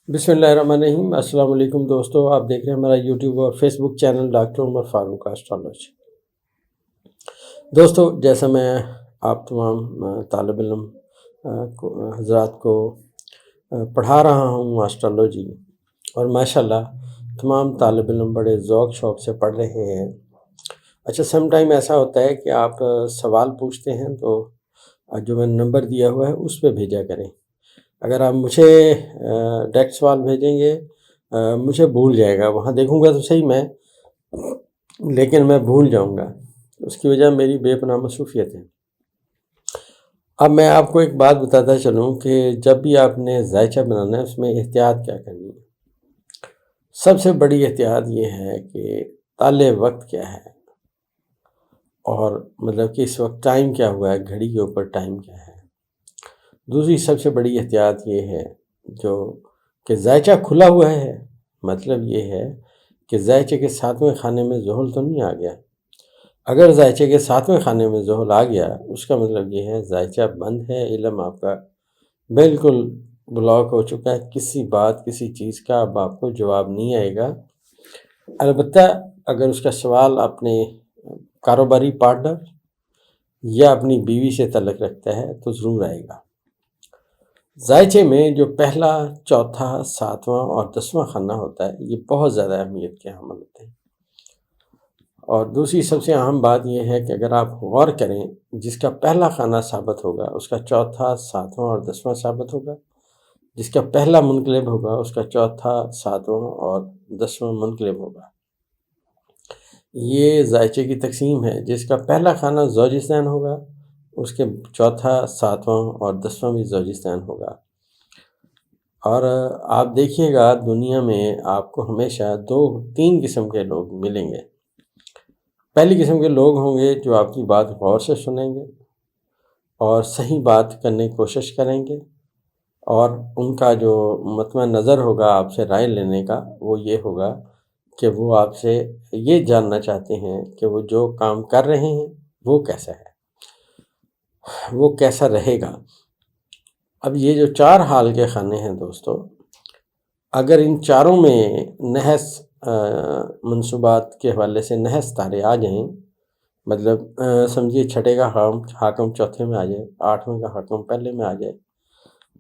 بسم اللہ الرحمن الرحیم۔ السلام علیکم دوستو، آپ دیکھ رہے ہیں ہمارا یوٹیوب اور فیس بک چینل ڈاکٹر عمر فاروق اسٹرالوجی۔ دوستو، جیسا میں آپ تمام طالب علم حضرات کو پڑھا رہا ہوں اسٹرالوجی، اور ماشاءاللہ تمام طالب علم بڑے ذوق شوق سے پڑھ رہے ہیں۔ اچھا، سم ٹائم ایسا ہوتا ہے کہ آپ سوال پوچھتے ہیں تو جو میں نے نمبر دیا ہوا ہے اس پہ بھیجا کریں۔ اگر آپ مجھے ڈائریکٹ سوال بھیجیں گے مجھے بھول جائے گا، وہاں دیکھوں گا تو صحیح میں، لیکن میں بھول جاؤں گا، اس کی وجہ میری بے پناہ مصروفیت ہے۔ اب میں آپ کو ایک بات بتاتا چلوں کہ جب بھی آپ نے ذائچہ بنانا ہے اس میں احتیاط کیا کرنی ہے۔ سب سے بڑی احتیاط یہ ہے کہ طالع وقت کیا ہے، اور مطلب کہ اس وقت ٹائم کیا ہوا ہے، گھڑی کے اوپر ٹائم کیا ہے۔ دوسری سب سے بڑی احتیاط یہ ہے جو کہ ذائچہ کھلا ہوا ہے، مطلب یہ ہے کہ ذائچے کے 7ویں خانے میں زحل تو نہیں آ گیا۔ اگر ذائچے کے 7ویں خانے میں زحل آ گیا اس کا مطلب یہ ہے ذائچہ بند ہے، علم آپ کا بالکل بلاک ہو چکا ہے، کسی بات کسی چیز کا اب آپ کو جواب نہیں آئے گا۔ البتہ اگر اس کا سوال اپنے کاروباری پارٹنر یا اپنی بیوی سے تعلق رکھتا ہے تو ضرور آئے گا۔ ذائچے میں جو پہلا، چوتھا، 7واں اور 10واں خانہ ہوتا ہے یہ بہت زیادہ اہمیت کے حامل ہوتے ہیں۔ اور دوسری سب سے اہم بات یہ ہے کہ اگر آپ غور کریں، جس کا پہلا خانہ ثابت ہوگا اس کا چوتھا، 7واں اور 10واں ثابت ہوگا، جس کا پہلا منقلب ہوگا اس کا چوتھا، 7واں اور 10واں منقلب ہوگا۔ یہ ذائچے کی تقسیم ہے۔ جس کا پہلا خانہ زوج اثنین ہوگا اس کے چوتھا، 7واں اور 10واں بھی زوج اثنین ہوگا۔ اور آپ دیکھیے گا دنیا میں آپ کو ہمیشہ 2-3 قسم کے لوگ ملیں گے۔ پہلی قسم کے لوگ ہوں گے جو آپ کی بات غور سے سنیں گے اور صحیح بات کرنے کی کوشش کریں گے، اور ان کا جو مطمع نظر ہوگا آپ سے رائے لینے کا وہ یہ ہوگا کہ وہ آپ سے یہ جاننا چاہتے ہیں کہ وہ جو کام کر رہے ہیں وہ کیسا ہے، وہ کیسا رہے گا۔ اب یہ جو 4 حال کے خانے ہیں دوستو، اگر ان چاروں میں نحس منصوبات کے حوالے سے نحس تارے آ جائیں، مطلب سمجھیے چھٹے کا حاکم چوتھے میں آ جائے، 8ویں کا حاکم پہلے میں آ جائے،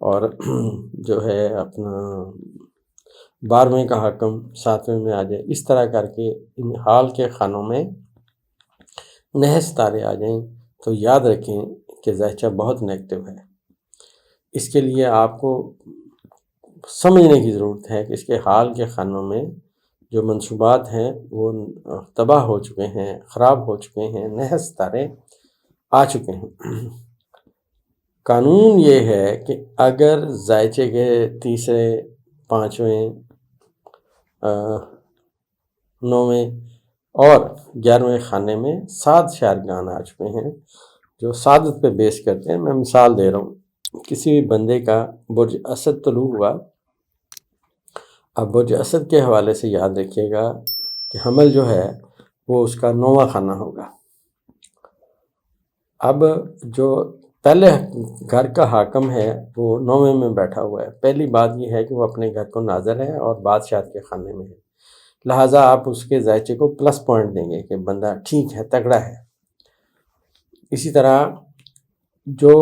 اور جو ہے اپنا 12ویں کا حاکم 7ویں میں آ جائے، اس طرح کر کے ان حال کے خانوں میں نحس تارے آ جائیں تو یاد رکھیں کہ ذائچہ بہت نیگیٹو ہے۔ اس کے لیے آپ کو سمجھنے کی ضرورت ہے کہ اس کے حال کے خانوں میں جو منصوبات ہیں وہ تباہ ہو چکے ہیں، خراب ہو چکے ہیں، نحس تارے آ چکے ہیں۔ قانون یہ ہے کہ اگر ذائچے کے 3رے، 5ویں، 9ویں اور 11ویں خانے میں 7 شارگان آ چکے ہیں جو سعادت پہ بیس کرتے ہیں۔ میں مثال دے رہا ہوں، کسی بھی بندے کا برج اسد طلوع ہوا، اب برج اسد کے حوالے سے یاد رکھیے گا کہ حمل جو ہے وہ اس کا 9واں خانہ ہوگا۔ اب جو پہلے گھر کا حاکم ہے وہ 9ویں میں بیٹھا ہوا ہے، پہلی بات یہ ہے کہ وہ اپنے گھر کو ناظر ہے اور بادشاہت کے خانے میں ہے، لہٰذا آپ اس کے ذائچے کو پلس پوائنٹ دیں گے کہ بندہ ٹھیک ہے، تگڑا ہے۔ اسی طرح جو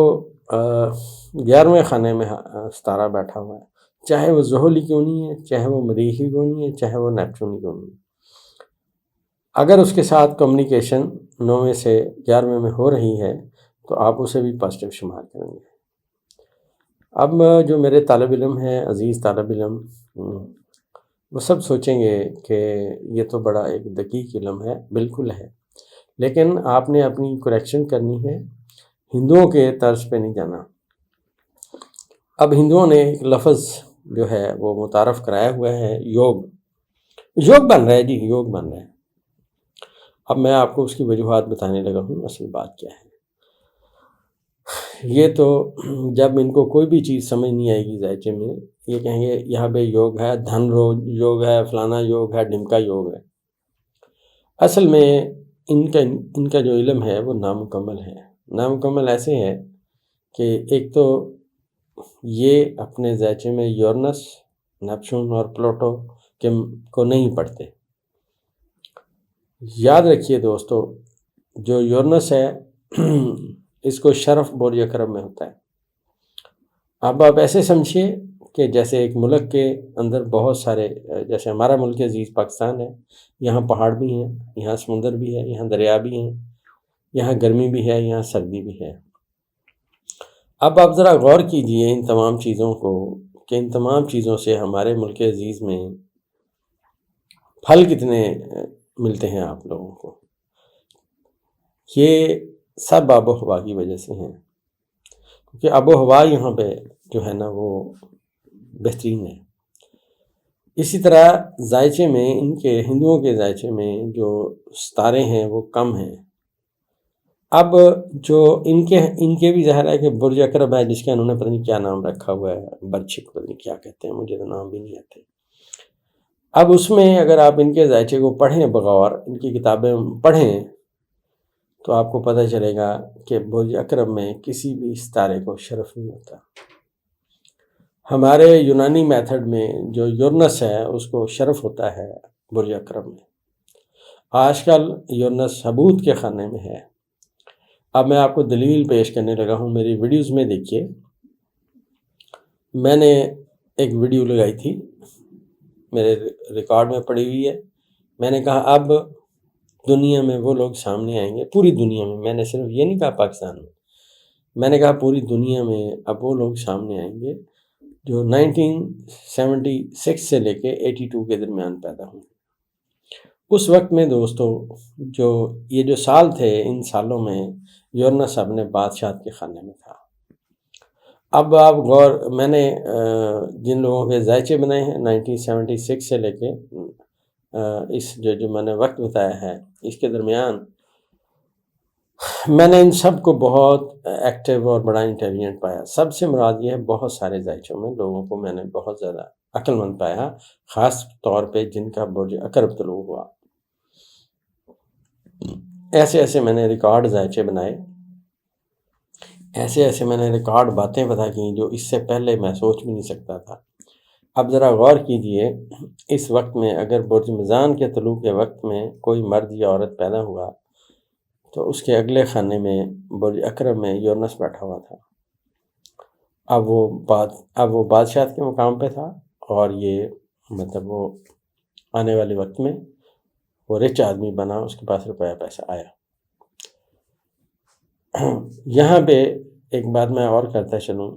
11ویں خانے میں ستارہ بیٹھا ہوا ہے، چاہے وہ زحل ہی کیوں نہیں ہے، چاہے وہ مریخ ہی کیوں نہیں ہے، چاہے وہ نیپچون ہی کیوں نہیں ہے، اگر اس کے ساتھ کمیونیکیشن 9ویں سے 11ویں میں ہو رہی ہے تو آپ اسے بھی پازیٹیو شمار کریں گے۔ اب جو میرے طالب علم ہیں، عزیز طالب علم، وہ سب سوچیں گے کہ یہ تو بڑا ایک دقیق علم ہے، بالکل ہے، لیکن آپ نے اپنی کریکشن کرنی ہے، ہندوؤں کے طرز پہ نہیں جانا۔ اب ہندوؤں نے ایک لفظ جو ہے وہ متعارف کرایا ہوا ہے، یوگ بن رہا ہے جی، یوگ بن رہا ہے۔ اب میں آپ کو اس کی وجوہات بتانے لگا ہوں، اصل بات کیا ہے۔ یہ تو جب ان کو کوئی بھی چیز سمجھ نہیں آئے گی ذائچے میں، یہ کہیں گے یہاں پہ یوگ ہے، دھن یوگ ہے، فلانا یوگ ہے، ڈھمکا یوگ ہے۔ اصل میں ان کا جو علم ہے وہ نامکمل ہے۔ نامکمل ایسے ہے کہ ایک تو یہ اپنے ذائچے میں یورنس، نیپچون اور پلوٹو کو نہیں پڑھتے۔ یاد رکھیے دوستو، جو یورنس ہے اس کو شرف برج اکرم میں ہوتا ہے۔ اب آپ ایسے سمجھیے کہ جیسے ایک ملک کے اندر بہت سارے، جیسے ہمارا ملک عزیز پاکستان ہے، یہاں پہاڑ بھی ہیں، یہاں سمندر بھی ہے، یہاں دریا بھی ہیں، یہاں گرمی بھی ہے، یہاں سردی بھی ہے۔ اب آپ ذرا غور کیجئے ان تمام چیزوں کو، کہ ان تمام چیزوں سے ہمارے ملک عزیز میں پھل کتنے ملتے ہیں آپ لوگوں کو۔ یہ سب آب و ہوا کی وجہ سے ہیں، کیونکہ آب و ہوا یہاں پہ جو ہے نا وہ بہترین ہے۔ اسی طرح ذائچے میں ان کے ہندوؤں کے ذائچے میں جو ستارے ہیں وہ کم ہیں۔ اب جو ان کے بھی ظاہر ہے کہ برج اکرب ہے، جس کا انہوں نے پتہ نہیں کیا نام رکھا ہوا ہے، برچھک پتہ نہیں کیا کہتے ہیں، مجھے تو نام بھی نہیں آتے۔ اب اس میں اگر آپ ان کے ذائچے کو پڑھیں بغور، ان کی کتابیں پڑھیں، تو آپ کو پتہ چلے گا کہ برج اکرب میں کسی بھی ستارے کو شرف نہیں ہوتا۔ ہمارے یونانی میتھڈ میں جو یورنس ہے اس کو شرف ہوتا ہے برج اکرب میں۔ آج کل یورنس حبوط کے خانے میں ہے۔ اب میں آپ کو دلیل پیش کرنے لگا ہوں، میری ویڈیوز میں دیکھیے، میں نے ایک ویڈیو لگائی تھی، میرے ریکارڈ میں پڑی ہوئی ہے۔ میں نے کہا اب دنیا میں وہ لوگ سامنے آئیں گے، پوری دنیا میں نے صرف یہ نہیں کہا پاکستان میں نے کہا پوری دنیا میں اب وہ لوگ سامنے آئیں گے جو 1976 سے لے کے 82 کے درمیان پیدا ہوں۔ اس وقت میں دوستو یہ جو سال تھے، ان سالوں میں یورنس اپنے بادشاہت کے خانے میں تھا۔ اب آپ میں نے جن لوگوں کے ذائچے بنائے ہیں 1976 سے لے کے اس جو میں نے وقت بتایا ہے، اس کے درمیان میں نے ان سب کو بہت ایکٹیو اور بڑا انٹیلیجنٹ پایا۔ سب سے مراد یہ ہے بہت سارے ذائچوں میں لوگوں کو میں نے بہت زیادہ عقل مند پایا، خاص طور پہ جن کا برج اکرب طلوع ہوا۔ ایسے میں نے ریکارڈ ذائچے بنائے، ایسے میں نے ریکارڈ باتیں پتہ کی جو اس سے پہلے میں سوچ بھی نہیں سکتا تھا۔ اب ذرا غور کیجئے، اس وقت میں اگر برج میزان کے طلوع کے وقت میں کوئی مرد یا عورت پیدا ہوا تو اس کے اگلے خانے میں برج اکرب میں یورنس بیٹھا ہوا تھا۔ اب وہ بادشاہت کے مقام پہ تھا، اور یہ مطلب وہ آنے والے وقت میں وہ رچ آدمی بنا، اس کے پاس روپیہ پیسہ آیا۔ یہاں پہ ایک بات میں اور کرتا چلوں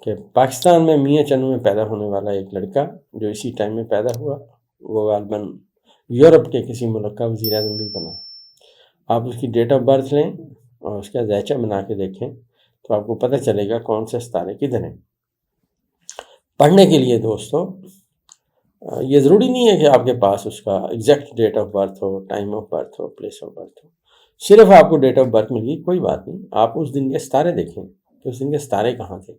کہ پاکستان میں میاں چنو میں پیدا ہونے والا ایک لڑکا جو اسی ٹائم میں پیدا ہوا، وہ غالباً یورپ کے کسی ملک کا وزیر اعظم بھی بنا۔ آپ اس کی ڈیٹ آف برتھ لیں اور اس کا ذائچہ بنا کے دیکھیں تو آپ کو پتہ چلے گا کون سے ستارے کدھر ہیں۔ پڑھنے کے لیے دوستو یہ ضروری نہیں ہے کہ آپ کے پاس اس کا ایگزیکٹ ڈیٹ آف برتھ ہو، ٹائم آف برتھ ہو، پلیس آف برتھ ہو۔ صرف آپ کو ڈیٹ آف برتھ مل گئی، کوئی بات نہیں، آپ اس دن کے ستارے دیکھیں کہ اس دن کے ستارے کہاں تھے۔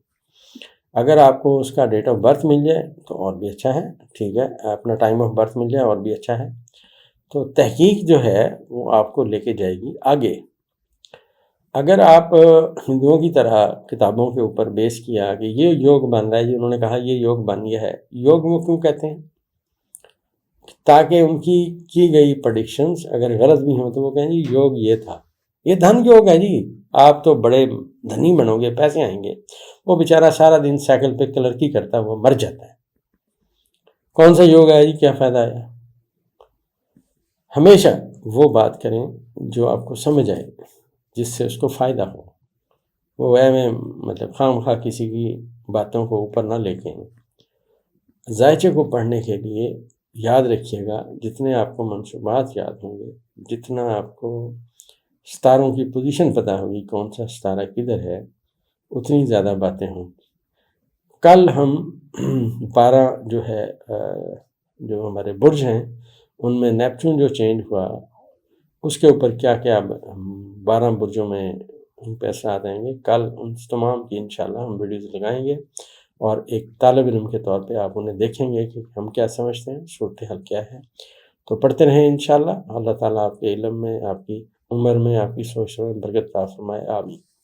اگر آپ کو اس کا ڈیٹ آف برتھ مل جائے تو اور بھی اچھا ہے، ٹھیک ہے، اپنا ٹائم آف برتھ مل جائے اور بھی اچھا ہے۔ تو تحقیق جو ہے وہ آپ کو لے کے جائے گی آگے۔ اگر آپ ہندوؤں کی طرح کتابوں کے اوپر بیس کیا کہ یہ یوگ بن رہا ہے، انہوں نے کہا یہ یوگ بن گیا ہے، یوگ وہ کیوں کہتے ہیں؟ تاکہ ان کی گئی پریڈکشنز اگر غلط بھی ہوں تو وہ کہیں جی یوگ یہ تھا، یہ دھن یوگ ہے جی، آپ تو بڑے دھنی بنو گے، پیسے آئیں گے۔ وہ بیچارہ سارا دن سائیکل پہ کلرکی کرتا ہے، وہ مر جاتا ہے۔ کون سا یوگ ہے جی، کیا فائدہ ہے؟ ہمیشہ وہ بات کریں جو آپ کو سمجھ آئے، جس سے اس کو فائدہ ہو۔ وہ مطلب خام خواہ کسی کی باتوں کو اوپر نہ لے کے۔ ذائچے کو پڑھنے کے لیے یاد رکھیے گا، جتنے آپ کو منصوبات یاد ہوں گے، جتنا آپ کو ستاروں کی پوزیشن پتہ ہوگی، کون سا ستارہ کدھر ہے، اتنی زیادہ باتیں ہوں۔ کل ہم 12 جو ہمارے برج ہیں ان میں نیپچون جو چینج ہوا، اس کے اوپر کیا 12 برجوں میں پیسہ آ جائیں گے۔ کل ان تمام کی انشاءاللہ ہم ویڈیوز لگائیں گے، اور ایک طالب علم کے طور پہ آپ انہیں دیکھیں گے کہ ہم کیا سمجھتے ہیں، صورتحال کیا ہے۔ تو پڑھتے رہیں انشاءاللہ۔ اللہ تعالیٰ آپ کے علم میں، آپ کی عمر میں، آپ کی سوچ میں برکت عطا فرمائے، آمین۔